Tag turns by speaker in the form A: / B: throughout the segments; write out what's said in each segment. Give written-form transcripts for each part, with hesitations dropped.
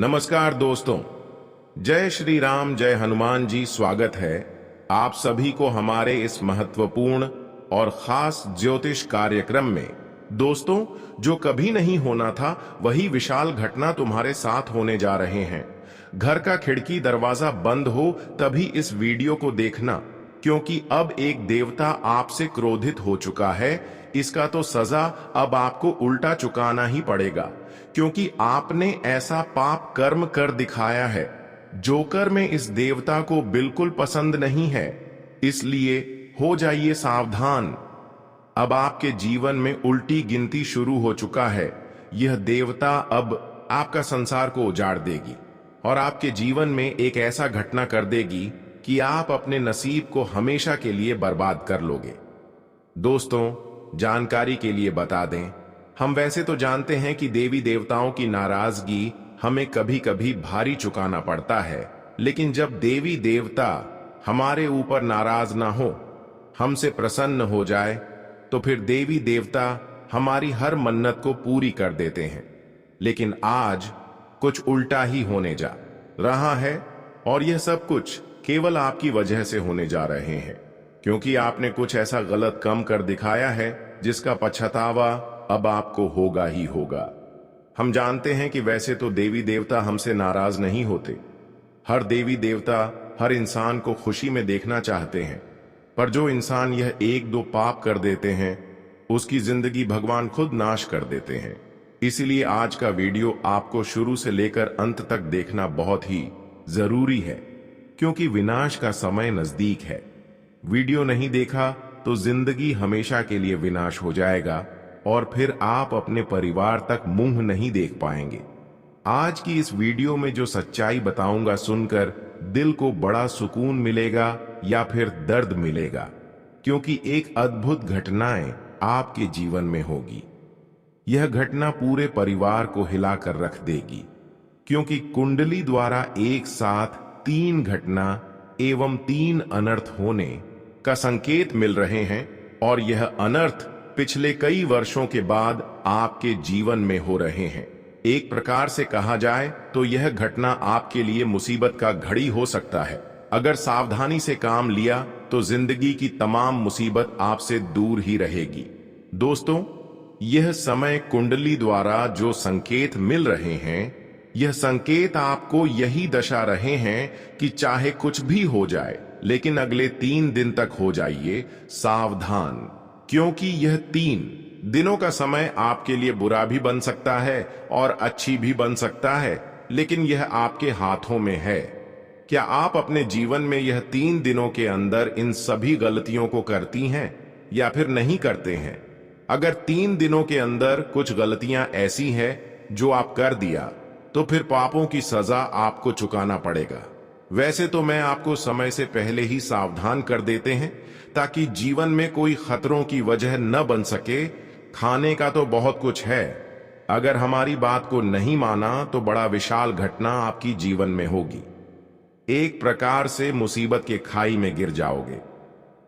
A: नमस्कार दोस्तों, जय श्री राम, जय हनुमान जी। स्वागत है आप सभी को हमारे इस महत्वपूर्ण और खास ज्योतिष कार्यक्रम में। दोस्तों, जो कभी नहीं होना था वही विशाल घटना तुम्हारे साथ होने जा रहे हैं। घर का खिड़की दरवाजा बंद हो तभी इस वीडियो को देखना, क्योंकि अब एक देवता आपसे क्रोधित हो चुका है। इसका तो सजा अब आपको उल्टा चुकाना ही पड़ेगा, क्योंकि आपने ऐसा पाप कर्म कर दिखाया है जो कर्म इस देवता को बिल्कुल पसंद नहीं है। इसलिए हो जाइए सावधान। अब आपके जीवन में उल्टी गिनती शुरू हो चुका है। यह देवता अब आपका संसार को उजाड़ देगी और आपके जीवन में एक ऐसा घटना कर देगी कि आप अपने नसीब को हमेशा के लिए बर्बाद कर लोगे। दोस्तों, जानकारी के लिए बता दें, हम वैसे तो जानते हैं कि देवी देवताओं की नाराजगी हमें कभी कभी भारी चुकाना पड़ता है, लेकिन जब देवी देवता हमारे ऊपर नाराज ना हो, हमसे प्रसन्न हो जाए, तो फिर देवी देवता हमारी हर मन्नत को पूरी कर देते हैं। लेकिन आज कुछ उल्टा ही होने जा रहा है, और यह सब कुछ केवल आपकी वजह से होने जा रहे हैं, क्योंकि आपने कुछ ऐसा गलत काम कर दिखाया है जिसका पछतावा अब आपको होगा ही होगा। हम जानते हैं कि वैसे तो देवी देवता हमसे नाराज नहीं होते। हर देवी देवता हर इंसान को खुशी में देखना चाहते हैं, पर जो इंसान यह एक दो पाप कर देते हैं उसकी जिंदगी भगवान खुद नाश कर देते हैं। इसीलिए आज का वीडियो आपको शुरू से लेकर अंत तक देखना बहुत ही जरूरी है, क्योंकि विनाश का समय नजदीक है। वीडियो नहीं देखा तो जिंदगी हमेशा के लिए विनाश हो जाएगा और फिर आप अपने परिवार तक मुंह नहीं देख पाएंगे। आज की इस वीडियो में जो सच्चाई बताऊंगा सुनकर दिल को बड़ा सुकून मिलेगा या फिर दर्द मिलेगा, क्योंकि एक अद्भुत घटनाएं आपके जीवन में होगी। यह घटना पूरे परिवार को हिलाकर रख देगी, क्योंकि कुंडली द्वारा एक साथ 3 घटना एवं 3 अनर्थ होने का संकेत मिल रहे हैं, और यह अनर्थ पिछले कई वर्षों के बाद आपके जीवन में हो रहे हैं। एक प्रकार से कहा जाए तो यह घटना आपके लिए मुसीबत का घड़ी हो सकता है। अगर सावधानी से काम लिया तो जिंदगी की तमाम मुसीबत आपसे दूर ही रहेगी। दोस्तों, यह समय कुंडली द्वारा जो संकेत मिल रहे हैं, यह संकेत आपको यही दर्शा रहे हैं कि चाहे कुछ भी हो जाए, लेकिन अगले 3 दिन तक हो जाइए सावधान, क्योंकि यह 3 दिनों का समय आपके लिए बुरा भी बन सकता है और अच्छी भी बन सकता है, लेकिन यह आपके हाथों में है। क्या आप अपने जीवन में यह 3 दिनों के अंदर इन सभी गलतियों को करती हैं या फिर नहीं करते हैं? अगर 3 दिनों के अंदर कुछ गलतियां ऐसी हैं जो आप कर दिया, तो फिर पापों की सजा आपको चुकाना पड़ेगा। वैसे तो मैं आपको समय से पहले ही सावधान कर देते हैं, ताकि जीवन में कोई खतरों की वजह न बन सके। खाने का तो बहुत कुछ है, अगर हमारी बात को नहीं माना तो बड़ा विशाल घटना आपकी जीवन में होगी। एक प्रकार से मुसीबत के खाई में गिर जाओगे।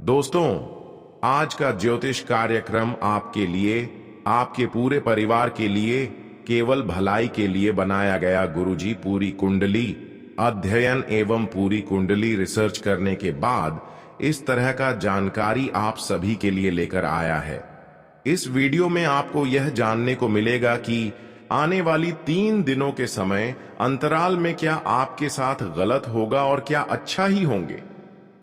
A: दोस्तों, आज का ज्योतिष कार्यक्रम आपके लिए, आपके पूरे परिवार के लिए, केवल भलाई के लिए बनाया गया। गुरुजी पूरी कुंडली अध्ययन एवं पूरी कुंडली रिसर्च करने के बाद इस तरह का जानकारी आप सभी के लिए लेकर आया है। इस वीडियो में आपको यह जानने को मिलेगा कि आने वाली 3 दिनों के समय अंतराल में क्या आपके साथ गलत होगा और क्या अच्छा ही होंगे।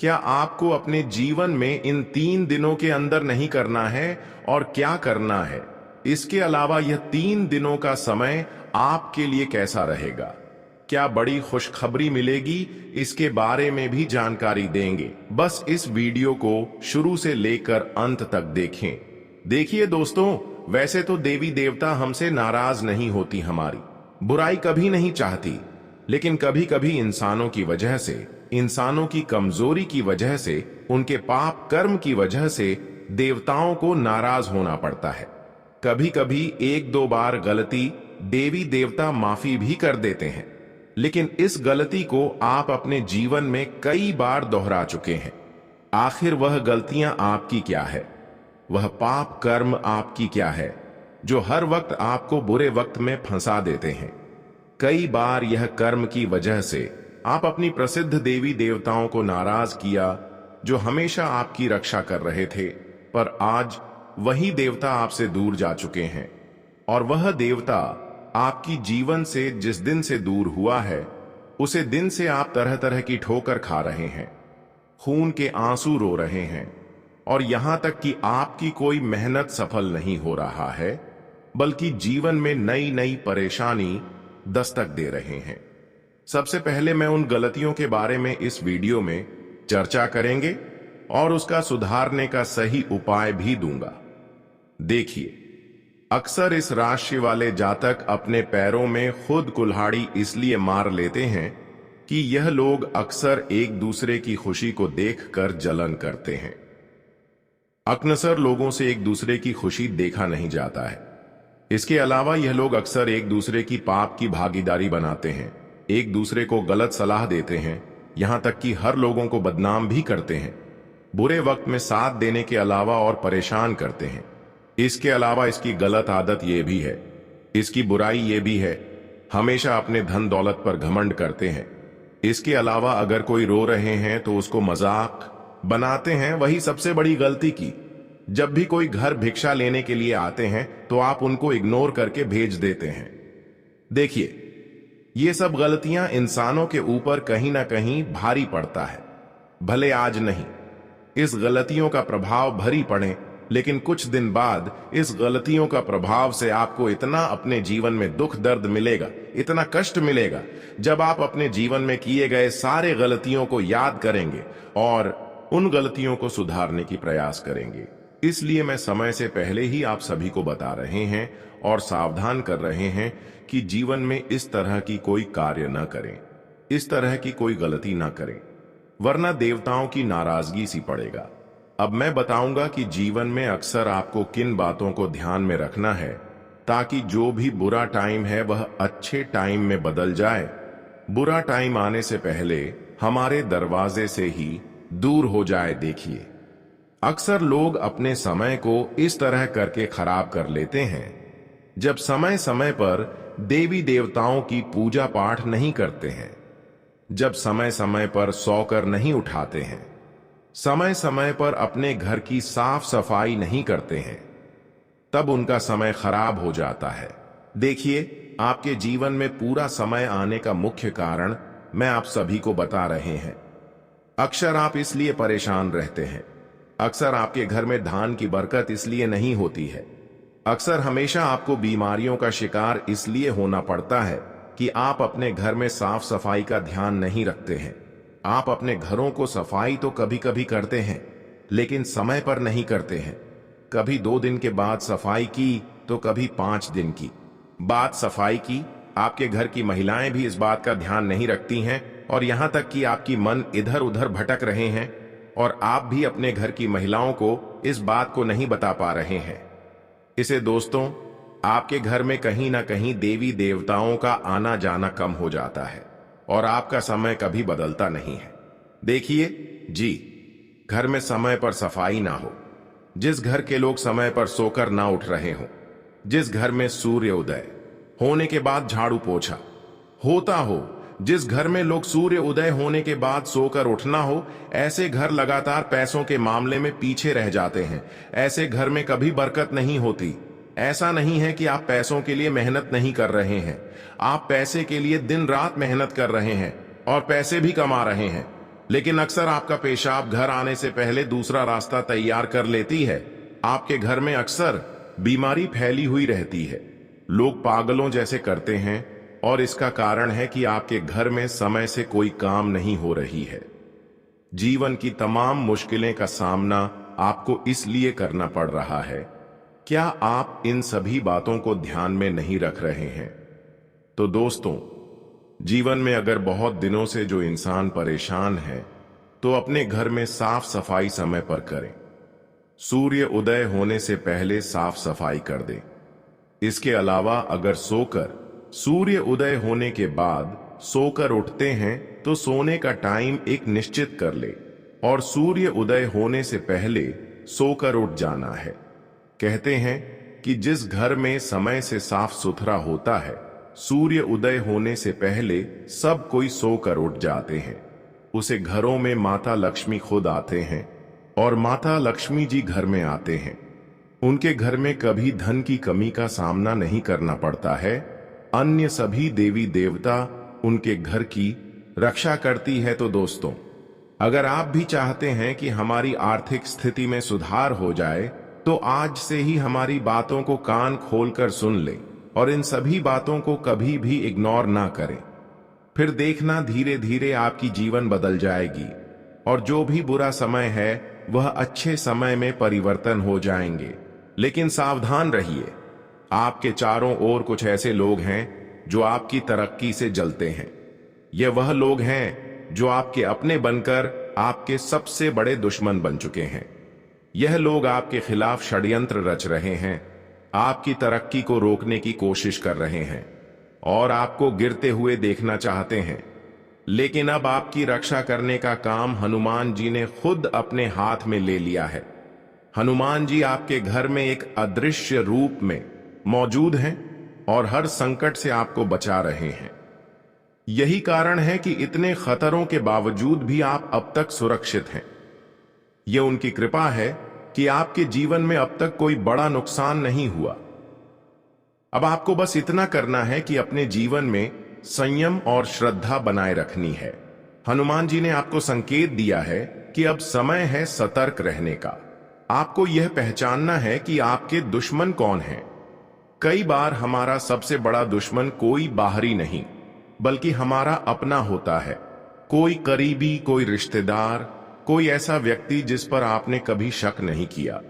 A: क्या आपको अपने जीवन में इन 3 दिनों के अंदर नहीं करना है और क्या करना है। इसके अलावा यह 3 दिनों का समय आपके लिए कैसा रहेगा, क्या बड़ी खुशखबरी मिलेगी, इसके बारे में भी जानकारी देंगे। बस इस वीडियो को शुरू से लेकर अंत तक देखें। देखिए दोस्तों, वैसे तो देवी देवता हमसे नाराज नहीं होती, हमारी बुराई कभी नहीं चाहती, लेकिन कभी कभी इंसानों की वजह से, इंसानों की कमजोरी की वजह से, उनके पाप कर्म की वजह से देवताओं को नाराज होना पड़ता है। कभी कभी 1-2 बार गलती देवी देवता माफी भी कर देते हैं, लेकिन इस गलती को आप अपने जीवन में कई बार दोहरा चुके हैं। आखिर वह गलतियां आपकी क्या है, वह पाप कर्म आपकी क्या है, जो हर वक्त आपको बुरे वक्त में फंसा देते हैं। कई बार यह कर्म की वजह से आप अपनी प्रसिद्ध देवी देवताओं को नाराज किया, जो हमेशा आपकी रक्षा कर रहे थे, पर आज वही देवता आपसे दूर जा चुके हैं। और वह देवता आपकी जीवन से जिस दिन से दूर हुआ है, उसे दिन से आप तरह तरह की ठोकर खा रहे हैं, खून के आंसू रो रहे हैं, और यहां तक कि आपकी कोई मेहनत सफल नहीं हो रहा है, बल्कि जीवन में नई नई परेशानी दस्तक दे रहे हैं। सबसे पहले मैं उन गलतियों के बारे में इस वीडियो में चर्चा करेंगे और उसका सुधारने का सही उपाय भी दूंगा। देखिए, अक्सर इस राशि वाले जातक अपने पैरों में खुद कुल्हाड़ी इसलिए मार लेते हैं कि यह लोग अक्सर एक दूसरे की खुशी को देखकर जलन करते हैं। अक्सर लोगों से एक दूसरे की खुशी देखा नहीं जाता है। इसके अलावा यह लोग अक्सर एक दूसरे की पाप की भागीदारी बनाते हैं, एक दूसरे को गलत सलाह देते हैं, यहां तक कि हर लोगों को बदनाम भी करते हैं, बुरे वक्त में साथ देने के अलावा और परेशान करते हैं। इसके अलावा इसकी गलत आदत यह भी है, इसकी बुराई यह भी है, हमेशा अपने धन दौलत पर घमंड करते हैं। इसके अलावा अगर कोई रो रहे हैं तो उसको मजाक बनाते हैं। वही सबसे बड़ी गलती की, जब भी कोई घर भिक्षा लेने के लिए आते हैं तो आप उनको इग्नोर करके भेज देते हैं। देखिए, ये सब गलतियां इंसानों के ऊपर कहीं ना कहीं भारी पड़ता है। भले आज नहीं, इस गलतियों का प्रभाव भरी पड़े, लेकिन कुछ दिन बाद इस गलतियों का प्रभाव से आपको इतना अपने जीवन में दुख दर्द मिलेगा, इतना कष्ट मिलेगा, जब आप अपने जीवन में किए गए सारे गलतियों को याद करेंगे और उन गलतियों को सुधारने की प्रयास करेंगे। इसलिए मैं समय से पहले ही आप सभी को बता रहे हैं और सावधान कर रहे हैं कि जीवन में इस तरह की कोई कार्य न करें, इस तरह की कोई गलती न करें, वरना देवताओं की नाराजगी सी पड़ेगा। अब मैं बताऊंगा कि जीवन में अक्सर आपको किन बातों को ध्यान में रखना है, ताकि जो भी बुरा टाइम है वह अच्छे टाइम में बदल जाए। बुरा टाइम आने से पहले हमारे दरवाजे से ही दूर हो जाए। देखिए, अक्सर लोग अपने समय को इस तरह करके खराब कर लेते हैं, जब समय समय पर देवी देवताओं की पूजा पाठ नहीं करते हैं, जब समय समय पर सोकर नहीं उठाते हैं, समय समय पर अपने घर की साफ सफाई नहीं करते हैं, तब उनका समय खराब हो जाता है। देखिए, आपके जीवन में पूरा समय आने का मुख्य कारण मैं आप सभी को बता रहे हैं। अक्सर आप इसलिए परेशान रहते हैं, अक्सर आपके घर में धान की बरकत इसलिए नहीं होती है, अक्सर हमेशा आपको बीमारियों का शिकार इसलिए होना पड़ता है कि आप अपने घर में साफ सफाई का ध्यान नहीं रखते हैं। आप अपने घरों को सफाई तो कभी कभी करते हैं, लेकिन समय पर नहीं करते हैं। कभी 2 दिन के बाद सफाई की तो कभी 5 दिन की बाद सफाई की। आपके घर की महिलाएं भी इस बात का ध्यान नहीं रखती हैं, और यहां तक कि आपकी मन इधर उधर भटक रहे हैं, और आप भी अपने घर की महिलाओं को इस बात को नहीं बता पा रहे हैं। इसे दोस्तों, आपके घर में कहीं ना कहीं देवी देवताओं का आना जाना कम हो जाता है और आपका समय कभी बदलता नहीं है। देखिए जी, घर में समय पर सफाई ना हो, जिस घर के लोग समय पर सोकर ना उठ रहे हो, जिस घर में सूर्य उदय होने के बाद झाड़ू पोछा होता हो, जिस घर में लोग सूर्य उदय होने के बाद सोकर उठना हो, ऐसे घर लगातार पैसों के मामले में पीछे रह जाते हैं। ऐसे घर में कभी बरकत नहीं होती। ऐसा नहीं है कि आप पैसों के लिए मेहनत नहीं कर रहे हैं, आप पैसे के लिए दिन रात मेहनत कर रहे हैं और पैसे भी कमा रहे हैं, लेकिन अक्सर आपका पेशाब घर आने से पहले दूसरा रास्ता तैयार कर लेती है। आपके घर में अक्सर बीमारी फैली हुई रहती है, लोग पागलों जैसे करते हैं, और इसका कारण है कि आपके घर में समय से कोई काम नहीं हो रही है। जीवन की तमाम मुश्किलें का सामना आपको इसलिए करना पड़ रहा है। क्या आप इन सभी बातों को ध्यान में नहीं रख रहे हैं? तो दोस्तों, जीवन में अगर बहुत दिनों से जो इंसान परेशान है, तो अपने घर में साफ सफाई समय पर करें। सूर्य उदय होने से पहले साफ सफाई कर दें। इसके अलावा अगर सोकर सूर्य उदय होने के बाद सोकर उठते हैं तो सोने का टाइम एक निश्चित कर ले और सूर्य उदय होने से पहले सोकर उठ जाना है। कहते हैं कि जिस घर में समय से साफ सुथरा होता है सूर्य उदय होने से पहले सब कोई सोकर उठ जाते हैं। उसे घरों में माता लक्ष्मी खुद आते हैं और माता लक्ष्मी जी घर में आते हैं। उनके घर में कभी धन की कमी का सामना नहीं करना पड़ता है। अन्य सभी देवी देवता उनके घर की रक्षा करती है। तो दोस्तों, अगर आप भी चाहते हैं कि हमारी आर्थिक स्थिति में सुधार हो जाए, तो आज से ही हमारी बातों को कान खोलकर सुन लें और इन सभी बातों को कभी भी इग्नोर ना करें। फिर देखना धीरे धीरे आपकी जीवन बदल जाएगी और जो भी बुरा समय है वह अच्छे समय में परिवर्तन हो जाएंगे। लेकिन सावधान रहिए, आपके चारों ओर कुछ ऐसे लोग हैं जो आपकी तरक्की से जलते हैं। ये वह लोग हैं जो आपके अपने बनकर आपके सबसे बड़े दुश्मन बन चुके हैं। यह लोग आपके खिलाफ षड्यंत्र रच रहे हैं, आपकी तरक्की को रोकने की कोशिश कर रहे हैं और आपको गिरते हुए देखना चाहते हैं। लेकिन अब आपकी रक्षा करने का काम हनुमान जी ने खुद अपने हाथ में ले लिया है। हनुमान जी आपके घर में एक अदृश्य रूप में मौजूद हैं और हर संकट से आपको बचा रहे हैं। यही कारण है कि इतने खतरों के बावजूद भी आप अब तक सुरक्षित हैं। यह उनकी कृपा है कि आपके जीवन में अब तक कोई बड़ा नुकसान नहीं हुआ। अब आपको बस इतना करना है कि अपने जीवन में संयम और श्रद्धा बनाए रखनी है। हनुमान जी ने आपको संकेत दिया है कि अब समय है सतर्क रहने का। आपको यह पहचानना है कि आपके दुश्मन कौन हैं। कई बार हमारा सबसे बड़ा दुश्मन कोई बाहरी नहीं, बल्कि हमारा अपना होता है। कोई करीबी, कोई रिश्तेदार, कोई ऐसा व्यक्ति जिस पर आपने कभी शक नहीं किया।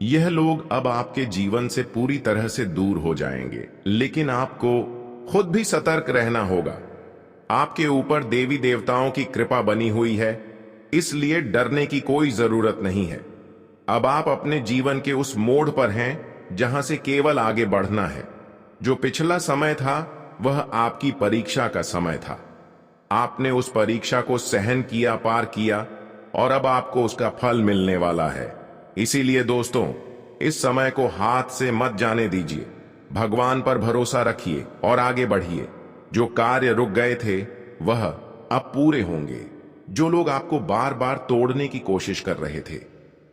A: यह लोग अब आपके जीवन से पूरी तरह से दूर हो जाएंगे, लेकिन आपको खुद भी सतर्क रहना होगा। आपके ऊपर देवी देवताओं की कृपा बनी हुई है, इसलिए डरने की कोई जरूरत नहीं है। अब आप अपने जीवन के उस मोड़ पर हैं जहां से केवल आगे बढ़ना है। जो पिछला समय था वह आपकी परीक्षा का समय था। आपने उस परीक्षा को सहन किया, पार किया और अब आपको उसका फल मिलने वाला है। इसीलिए दोस्तों, इस समय को हाथ से मत जाने दीजिए। भगवान पर भरोसा रखिए और आगे बढ़िए। जो कार्य रुक गए थे वह अब पूरे होंगे। जो लोग आपको बार बार तोड़ने की कोशिश कर रहे थे,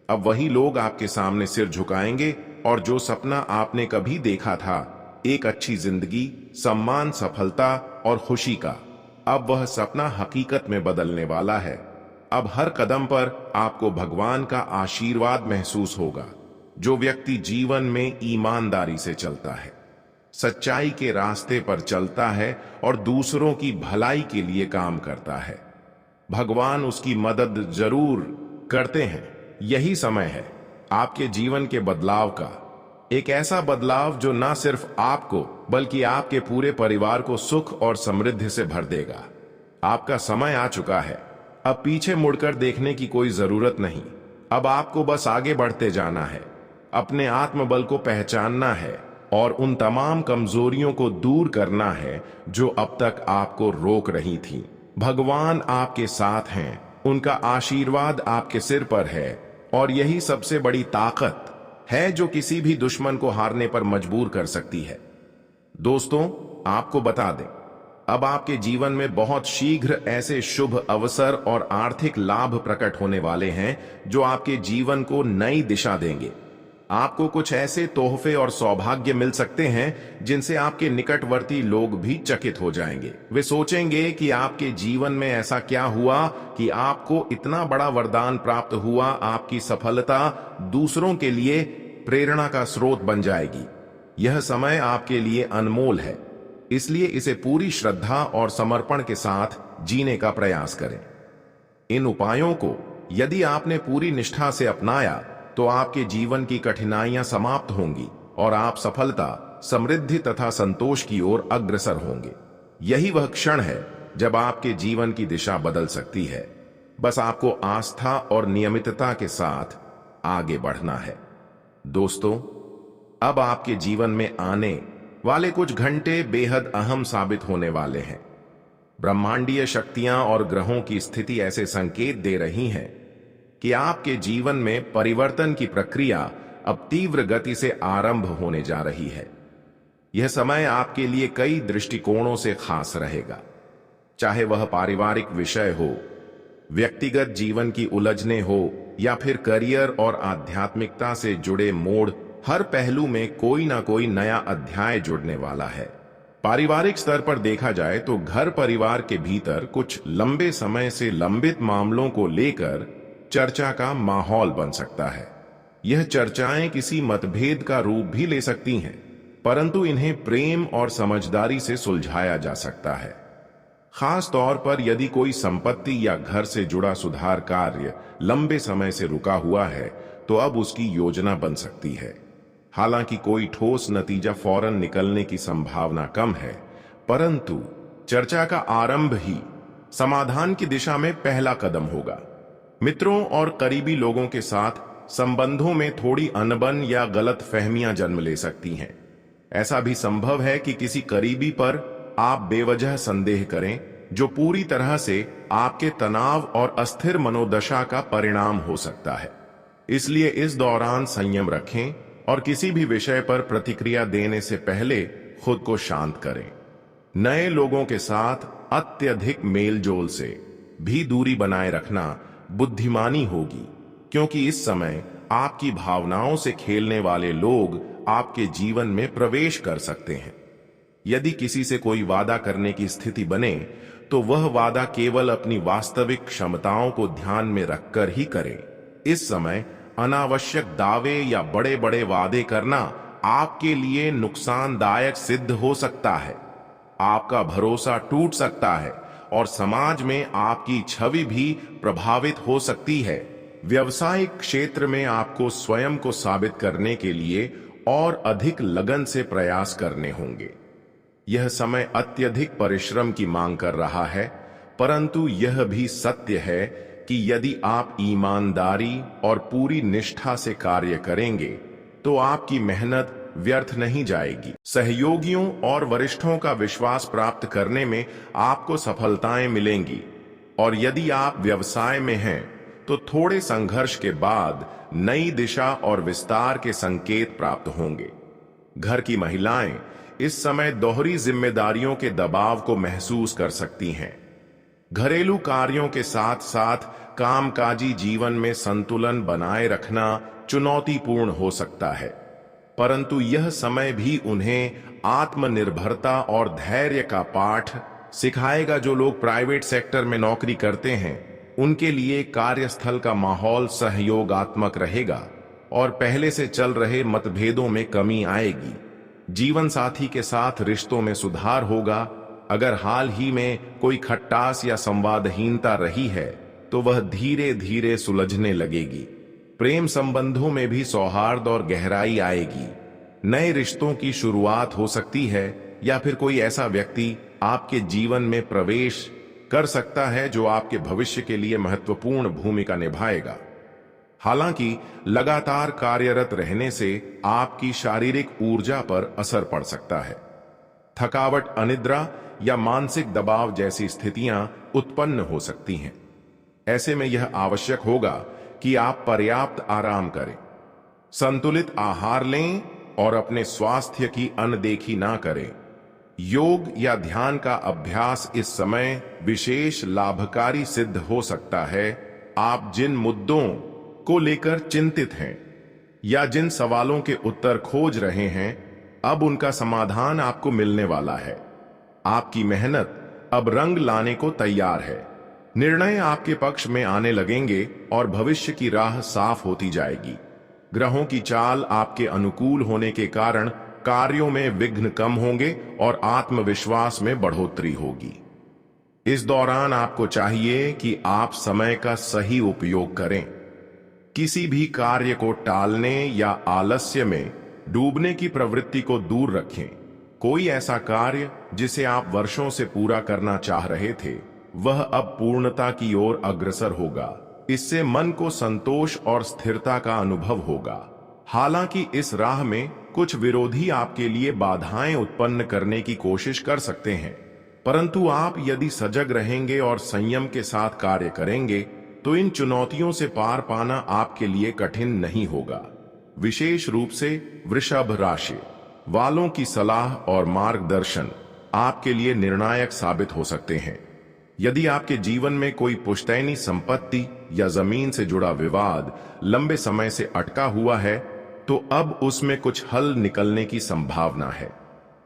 A: अब वही लोग आपके सामने सिर झुकाएंगे और जो सपना आपने कभी देखा था, एक अच्छी जिंदगी, सम्मान, सफलता और खुशी का, अब वह सपना हकीकत में बदलने वाला है। अब हर कदम पर आपको भगवान का आशीर्वाद महसूस होगा। जो व्यक्ति जीवन में ईमानदारी से चलता है, सच्चाई के रास्ते पर चलता है और दूसरों की भलाई के लिए काम करता है, भगवान उसकी मदद जरूर करते हैं। यही समय है आपके जीवन के बदलाव का, एक ऐसा बदलाव जो ना सिर्फ आपको बल्कि आपके पूरे परिवार को सुख और समृद्धि से भर देगा। आपका समय आ चुका है। अब पीछे मुड़कर देखने की कोई जरूरत नहीं। अब आपको बस आगे बढ़ते जाना है, अपने आत्मबल को पहचानना है और उन तमाम कमजोरियों को दूर करना है जो अब तक आपको रोक रही थी। भगवान आपके साथ हैं, उनका आशीर्वाद आपके सिर पर है और यही सबसे बड़ी ताकत है जो किसी भी दुश्मन को हारने पर मजबूर कर सकती है। दोस्तों, आपको बता दें, अब आपके जीवन में बहुत शीघ्र ऐसे शुभ अवसर और आर्थिक लाभ प्रकट होने वाले हैं जो आपके जीवन को नई दिशा देंगे। आपको कुछ ऐसे तोहफे और सौभाग्य मिल सकते हैं जिनसे आपके निकटवर्ती लोग भी चकित हो जाएंगे। वे सोचेंगे कि आपके जीवन में ऐसा क्या हुआ कि आपको इतना बड़ा वरदान प्राप्त हुआ। आपकी सफलता दूसरों के लिए प्रेरणा का स्रोत बन जाएगी। यह समय आपके लिए अनमोल है, इसलिए इसे पूरी श्रद्धा और समर्पण के साथ जीने का प्रयास करें। इन उपायों को यदि आपने पूरी निष्ठा से अपनाया तो आपके जीवन की कठिनाइयां समाप्त होंगी और आप सफलता, समृद्धि तथा संतोष की ओर अग्रसर होंगे। यही वह क्षण है जब आपके जीवन की दिशा बदल सकती है। बस आपको आस्था और नियमितता के साथ आगे बढ़ना है। दोस्तों, अब आपके जीवन में आने वाले कुछ घंटे बेहद अहम साबित होने वाले हैं। ब्रह्मांडीय शक्तियां और ग्रहों की स्थिति ऐसे संकेत दे रही हैं कि आपके जीवन में परिवर्तन की प्रक्रिया अब तीव्र गति से आरंभ होने जा रही है। यह समय आपके लिए कई दृष्टिकोणों से खास रहेगा, चाहे वह पारिवारिक विषय हो, व्यक्तिगत जीवन की उलझने हो या फिर करियर और आध्यात्मिकता से जुड़े मोड़। हर पहलू में कोई ना कोई नया अध्याय जुड़ने वाला है। पारिवारिक स्तर पर देखा जाए तो घर परिवार के भीतर कुछ लंबे समय से लंबित मामलों को लेकर चर्चा का माहौल बन सकता है। यह चर्चाएं किसी मतभेद का रूप भी ले सकती हैं, परंतु इन्हें प्रेम और समझदारी से सुलझाया जा सकता है। खास तौर पर यदि कोई संपत्ति या घर से जुड़ा सुधार कार्य लंबे समय से रुका हुआ है तो अब उसकी योजना बन सकती है। हालांकि कोई ठोस नतीजा फौरन निकलने की संभावना कम है, परंतु चर्चा का आरंभ ही समाधान की दिशा में पहला कदम होगा। मित्रों और करीबी लोगों के साथ संबंधों में थोड़ी अनबन या गलत फहमियां जन्म ले सकती हैं। ऐसा भी संभव है कि किसी करीबी पर आप बेवजह संदेह करें, जो पूरी तरह से आपके तनाव और अस्थिर मनोदशा का परिणाम हो सकता है। इसलिए इस दौरान संयम रखें और किसी भी विषय पर प्रतिक्रिया देने से पहले खुद को शांत करें। नए लोगों के साथ अत्यधिक मेलजोल से भी दूरी बनाए रखना बुद्धिमानी होगी, क्योंकि इस समय आपकी भावनाओं से खेलने वाले लोग आपके जीवन में प्रवेश कर सकते हैं। यदि किसी से कोई वादा करने की स्थिति बने तो वह वादा केवल अपनी वास्तविक क्षमताओं को ध्यान में रखकर ही करें। इस समय अनावश्यक दावे या बड़े बड़े वादे करना आपके लिए नुकसानदायक सिद्ध हो सकता है। आपका भरोसा टूट सकता है और समाज में आपकी छवि भी प्रभावित हो सकती है। व्यवसायिक क्षेत्र में आपको स्वयं को साबित करने के लिए और अधिक लगन से प्रयास करने होंगे। यह समय अत्यधिक परिश्रम की मांग कर रहा है, परंतु यह भी सत्य है कि यदि आप ईमानदारी और पूरी निष्ठा से कार्य करेंगे तो आपकी मेहनत व्यर्थ नहीं जाएगी। सहयोगियों और वरिष्ठों का विश्वास प्राप्त करने में आपको सफलताएं मिलेंगी, और यदि आप व्यवसाय में हैं तो थोड़े संघर्ष के बाद नई दिशा और विस्तार के संकेत प्राप्त होंगे। घर की महिलाएं इस समय दोहरी जिम्मेदारियों के दबाव को महसूस कर सकती हैं। घरेलू कार्यों के साथ साथ कामकाजी जीवन में संतुलन बनाए रखना चुनौतीपूर्ण हो सकता है, परंतु यह समय भी उन्हें आत्मनिर्भरता और धैर्य का पाठ सिखाएगा। जो लोग प्राइवेट सेक्टर में नौकरी करते हैं उनके लिए कार्यस्थल का माहौल सहयोगात्मक रहेगा और पहले से चल रहे मतभेदों में कमी आएगी। जीवन साथी के साथ रिश्तों में सुधार होगा। अगर हाल ही में कोई खट्टास या संवादहीनता रही है तो वह धीरे धीरे सुलझने लगेगी। प्रेम संबंधों में भी सौहार्द और गहराई आएगी। नए रिश्तों की शुरुआत हो सकती है या फिर कोई ऐसा व्यक्ति आपके जीवन में प्रवेश कर सकता है जो आपके भविष्य के लिए महत्वपूर्ण भूमिका निभाएगा। हालांकि लगातार कार्यरत रहने से आपकी शारीरिक ऊर्जा पर असर पड़ सकता है। थकावट, अनिद्रा या मानसिक दबाव जैसी स्थितियां उत्पन्न हो सकती हैं। ऐसे में यह आवश्यक होगा कि आप पर्याप्त आराम करें, संतुलित आहार लें और अपने स्वास्थ्य की अनदेखी ना करें। योग या ध्यान का अभ्यास इस समय विशेष लाभकारी सिद्ध हो सकता है। आप जिन मुद्दों को लेकर चिंतित हैं या जिन सवालों के उत्तर खोज रहे हैं, अब उनका समाधान आपको मिलने वाला है। आपकी मेहनत अब रंग लाने को तैयार है। निर्णय आपके पक्ष में आने लगेंगे और भविष्य की राह साफ होती जाएगी। ग्रहों की चाल आपके अनुकूल होने के कारण कार्यों में विघ्न कम होंगे और आत्मविश्वास में बढ़ोतरी होगी। इस दौरान आपको चाहिए कि आप समय का सही उपयोग करें। किसी भी कार्य को टालने या आलस्य में डूबने की प्रवृत्ति को दूर रखें। कोई ऐसा कार्य जिसे आप वर्षों से पूरा करना चाह रहे थे, वह अब पूर्णता की ओर अग्रसर होगा। इससे मन को संतोष और स्थिरता का अनुभव होगा। हालांकि इस राह में कुछ विरोधी आपके लिए बाधाएं उत्पन्न करने की कोशिश कर सकते हैं, परंतु आप यदि सजग रहेंगे और संयम के साथ कार्य करेंगे तो इन चुनौतियों से पार पाना आपके लिए कठिन नहीं होगा। विशेष रूप से वृषभ राशि, वालों की सलाह और मार्गदर्शन आपके लिए निर्णायक साबित हो सकते हैं। यदि आपके जीवन में कोई पुश्तैनी संपत्ति या जमीन से जुड़ा विवाद लंबे समय से अटका हुआ है, तो अब उसमें कुछ हल निकलने की संभावना है।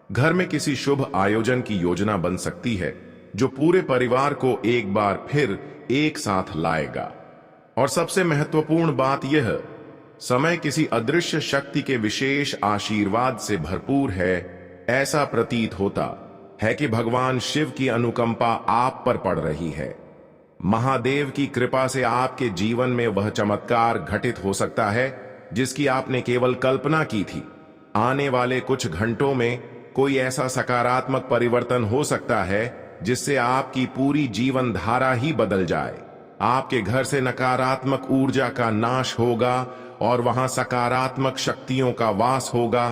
A: घर में किसी शुभ आयोजन की योजना बन सकती है जो पूरे परिवार को एक बार फिर एक साथ लाएगा। और सबसे महत्वपूर्ण बात यह, समय किसी अदृश्य शक्ति के विशेष आशीर्वाद से भरपूर है। ऐसा प्रतीत होता है कि भगवान शिव की अनुकंपा आप पर पड़ रही है। महादेव की कृपा से आपके जीवन में वह चमत्कार घटित हो सकता है जिसकी आपने केवल कल्पना की थी। आने वाले कुछ घंटों में कोई ऐसा सकारात्मक परिवर्तन हो सकता है जिससे आपकी पूरी जीवन धारा ही बदल जाए। आपके घर से नकारात्मक ऊर्जा का नाश होगा और वहां सकारात्मक शक्तियों का वास होगा।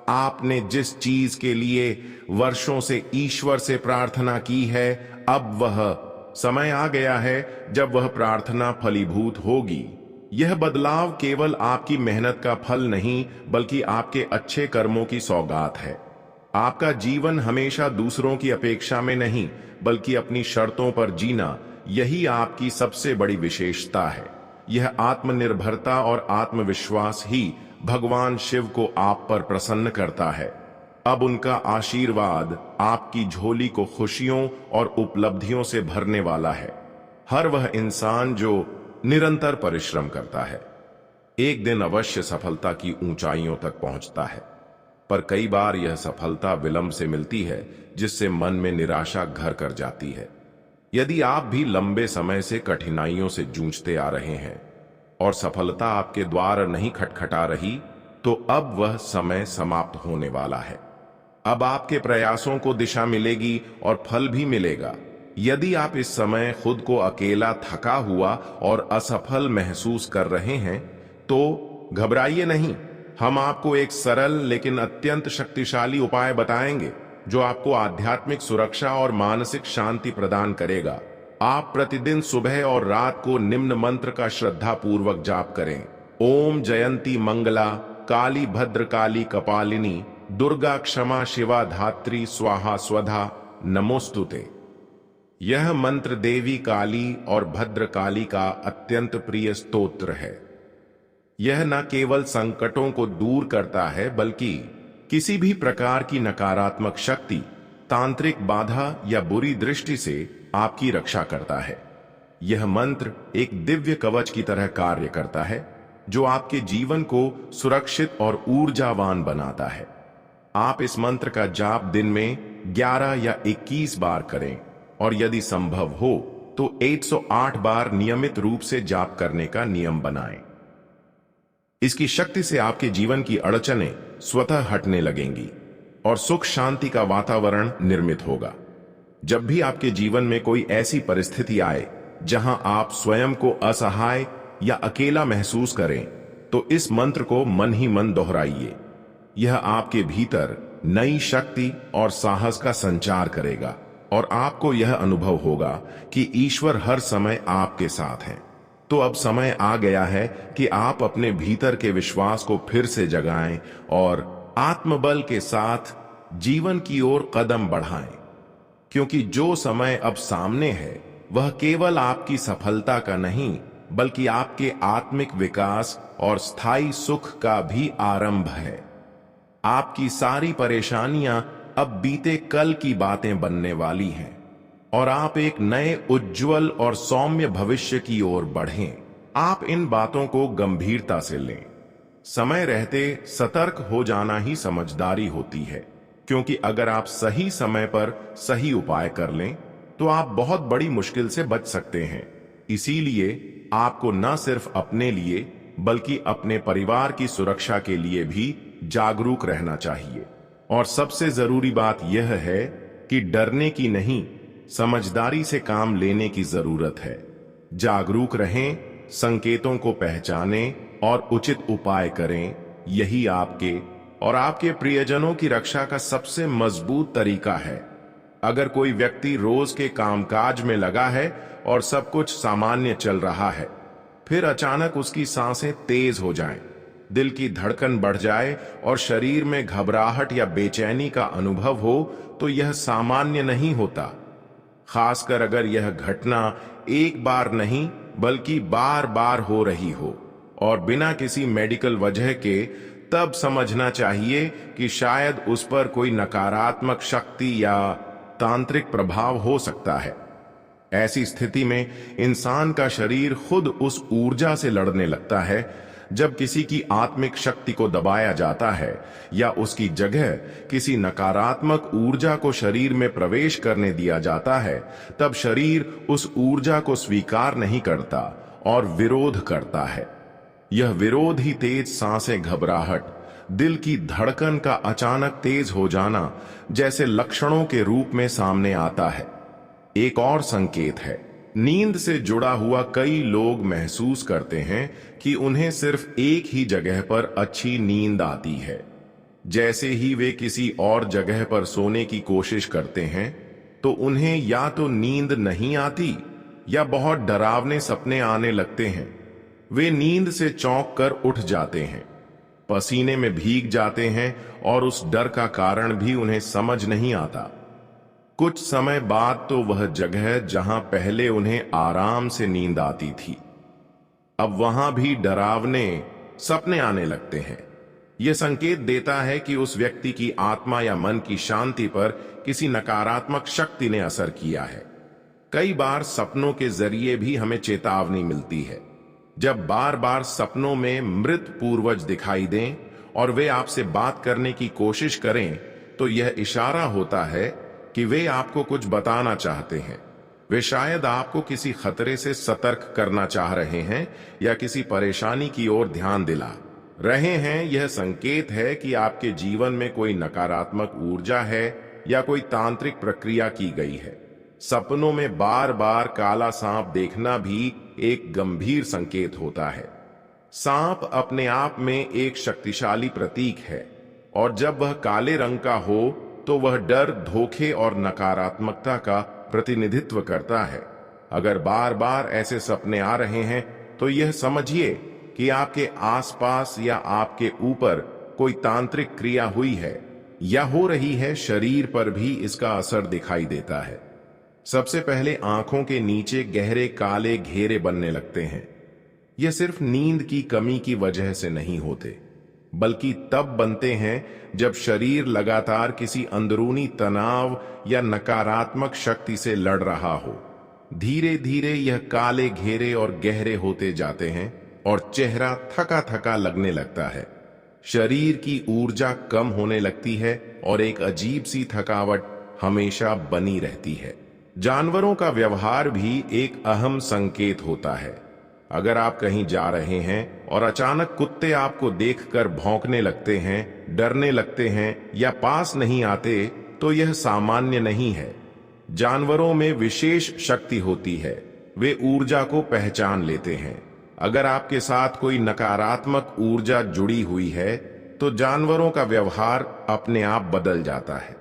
A: आपने जिस चीज के लिए वर्षों से ईश्वर से प्रार्थना की है, अब वह समय आ गया है जब वह प्रार्थना फलीभूत होगी। यह बदलाव केवल आपकी मेहनत का फल नहीं, बल्कि आपके अच्छे कर्मों की सौगात है। आपका जीवन हमेशा दूसरों की अपेक्षा में नहीं, बल्कि अपनी शर्तों पर जीना, यही आपकी सबसे बड़ी विशेषता है। यह आत्मनिर्भरता और आत्मविश्वास ही भगवान शिव को आप पर प्रसन्न करता है। अब उनका आशीर्वाद आपकी झोली को खुशियों और उपलब्धियों से भरने वाला है। हर वह इंसान जो निरंतर परिश्रम करता है, एक दिन अवश्य सफलता की ऊंचाइयों तक पहुंचता है। पर कई बार यह सफलता विलंब से मिलती है, जिससे मन में निराशा घर कर जाती है। यदि आप भी लंबे समय से कठिनाइयों से जूझते आ रहे हैं और सफलता आपके द्वार नहीं खटखटा रही, तो अब वह समय समाप्त होने वाला है। अब आपके प्रयासों को दिशा मिलेगी और फल भी मिलेगा। यदि आप इस समय खुद को अकेला, थका हुआ और असफल महसूस कर रहे हैं, तो घबराइए नहीं। हम आपको एक सरल लेकिन अत्यंत शक्तिशाली उपाय बताएंगे जो आपको आध्यात्मिक सुरक्षा और मानसिक शांति प्रदान करेगा। आप प्रतिदिन सुबह और रात को निम्न मंत्र का श्रद्धा पूर्वक जाप करें। ओम जयंती मंगला काली भद्रकाली कपालिनी दुर्गा क्षमा शिवा धात्री स्वाहा स्वधा नमोस्तुते। यह मंत्र देवी काली और भद्रकाली का अत्यंत प्रिय स्तोत्र है। यह न केवल संकटों को दूर करता है, बल्कि किसी भी प्रकार की नकारात्मक शक्ति, तांत्रिक बाधा या बुरी दृष्टि से आपकी रक्षा करता है। यह मंत्र एक दिव्य कवच की तरह कार्य करता है जो आपके जीवन को सुरक्षित और ऊर्जावान बनाता है। आप इस मंत्र का जाप दिन में 11 या 21 बार करें और यदि संभव हो तो 108 बार नियमित रूप से जाप करने का नियम बनाएं। इसकी शक्ति से आपके जीवन की अड़चनें स्वतः हटने लगेंगी और सुख शांति का वातावरण निर्मित होगा। जब भी आपके जीवन में कोई ऐसी परिस्थिति आए जहां आप स्वयं को असहाय या अकेला महसूस करें, तो इस मंत्र को मन ही मन दोहराइए। यह आपके भीतर नई शक्ति और साहस का संचार करेगा और आपको यह अनुभव होगा कि ईश्वर हर समय आपके साथ है। तो अब समय आ गया है कि आप अपने भीतर के विश्वास को फिर से जगाएं और आत्मबल के साथ जीवन की ओर कदम बढ़ाएं, क्योंकि जो समय अब सामने है वह केवल आपकी सफलता का नहीं, बल्कि आपके आत्मिक विकास और स्थायी सुख का भी आरंभ है। आपकी सारी परेशानियां अब बीते कल की बातें बनने वाली हैं और आप एक नए उज्जवल और सौम्य भविष्य की ओर बढ़ें। आप इन बातों को गंभीरता से लें। समय रहते सतर्क हो जाना ही समझदारी होती है, क्योंकि अगर आप सही समय पर सही उपाय कर लें तो आप बहुत बड़ी मुश्किल से बच सकते हैं। इसीलिए आपको न सिर्फ अपने लिए बल्कि अपने परिवार की सुरक्षा के लिए भी जागरूक रहना चाहिए। और सबसे जरूरी बात यह है कि डरने की नहीं, समझदारी से काम लेने की जरूरत है। जागरूक रहें, संकेतों को पहचानें और उचित उपाय करें। यही आपके और आपके प्रियजनों की रक्षा का सबसे मजबूत तरीका है। अगर कोई व्यक्ति रोज के कामकाज में लगा है और सब कुछ सामान्य चल रहा है, फिर अचानक उसकी सांसें तेज हो जाएं, दिल की धड़कन बढ़ जाए और शरीर में घबराहट या बेचैनी का अनुभव हो तो यह सामान्य नहीं होता। खासकर अगर यह घटना एक बार नहीं बल्कि बार बार हो रही हो और बिना किसी मेडिकल वजह के, तब समझना चाहिए कि शायद उस पर कोई नकारात्मक शक्ति या तांत्रिक प्रभाव हो सकता है। ऐसी स्थिति में इंसान का शरीर खुद उस ऊर्जा से लड़ने लगता है। जब किसी की आत्मिक शक्ति को दबाया जाता है या उसकी जगह किसी नकारात्मक ऊर्जा को शरीर में प्रवेश करने दिया जाता है, तब शरीर उस ऊर्जा को स्वीकार नहीं करता और विरोध करता है। यह विरोध ही तेज सांसें, घबराहट, दिल की धड़कन का अचानक तेज हो जाना जैसे लक्षणों के रूप में सामने आता है। एक और संकेत है, नींद से जुड़ा हुआ कई लोग महसूस करते हैं कि उन्हें सिर्फ एक ही जगह पर अच्छी नींद आती है। जैसे ही वे किसी और जगह पर सोने की कोशिश करते हैं तो उन्हें या तो नींद नहीं आती या बहुत डरावने सपने आने लगते हैं। वे नींद से चौंक कर उठ जाते हैं, पसीने में भीग जाते हैं और उस डर का कारण भी उन्हें समझ नहीं आता। कुछ समय बाद तो वह जगह जहां पहले उन्हें आराम से नींद आती थी, अब वहां भी डरावने सपने आने लगते हैं। यह संकेत देता है कि उस व्यक्ति की आत्मा या मन की शांति पर किसी नकारात्मक शक्ति ने असर किया है। कई बार सपनों के जरिए भी हमें चेतावनी मिलती है। जब बार बार सपनों में मृत पूर्वज दिखाई दें और वे आपसे बात करने की कोशिश करें तो यह इशारा होता है कि वे आपको कुछ बताना चाहते हैं। वे शायद आपको किसी खतरे से सतर्क करना चाह रहे हैं या किसी परेशानी की ओर ध्यान दिला रहे हैं। यह संकेत है कि आपके जीवन में कोई नकारात्मक ऊर्जा है या कोई तांत्रिक प्रक्रिया की गई है। सपनों में बार बार काला सांप देखना भी एक गंभीर संकेत होता है। सांप अपने आप में एक शक्तिशाली प्रतीक है और जब वह काले रंग का हो तो वह डर, धोखे और नकारात्मकता का प्रतिनिधित्व करता है। अगर बार बार ऐसे सपने आ रहे हैं तो यह समझिए कि आपके आसपास या आपके ऊपर कोई तांत्रिक क्रिया हुई है या हो रही है। शरीर पर भी इसका असर दिखाई देता है। सबसे पहले आंखों के नीचे गहरे काले घेरे बनने लगते हैं। यह सिर्फ नींद की कमी की वजह से नहीं होते, बल्कि तब बनते हैं जब शरीर लगातार किसी अंदरूनी तनाव या नकारात्मक शक्ति से लड़ रहा हो। धीरे धीरे यह काले घेरे और गहरे होते जाते हैं और चेहरा थका थका लगने लगता है। शरीर की ऊर्जा कम होने लगती है और एक अजीब सी थकावट हमेशा बनी रहती है। जानवरों का व्यवहार भी एक अहम संकेत होता है। अगर आप कहीं जा रहे हैं और अचानक कुत्ते आपको देखकर भौंकने लगते हैं, डरने लगते हैं या पास नहीं आते, तो यह सामान्य नहीं है। जानवरों में विशेष शक्ति होती है, वे ऊर्जा को पहचान लेते हैं। अगर आपके साथ कोई नकारात्मक ऊर्जा जुड़ी हुई है तो जानवरों का व्यवहार अपने आप बदल जाता है।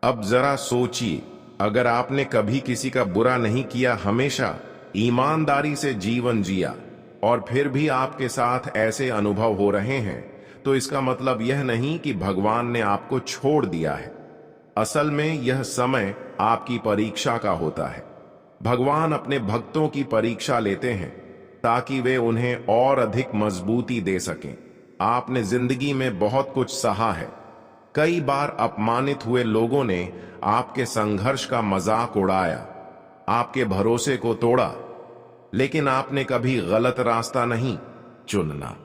A: अब जरा सोचिए, अगर आपने कभी किसी का बुरा नहीं किया, हमेशा ईमानदारी से जीवन जिया और फिर भी आपके साथ ऐसे अनुभव हो रहे हैं, तो इसका मतलब यह नहीं कि भगवान ने आपको छोड़ दिया है। असल में यह समय आपकी परीक्षा का होता है। भगवान अपने भक्तों की परीक्षा लेते हैं ताकि वे उन्हें और अधिक मजबूती दे सकें। आपने जिंदगी में बहुत कुछ सहा है। कई बार अपमानित हुए लोगों ने आपके संघर्ष का मजाक उड़ाया, आपके भरोसे को तोड़ा, लेकिन आपने कभी गलत रास्ता नहीं चुनना।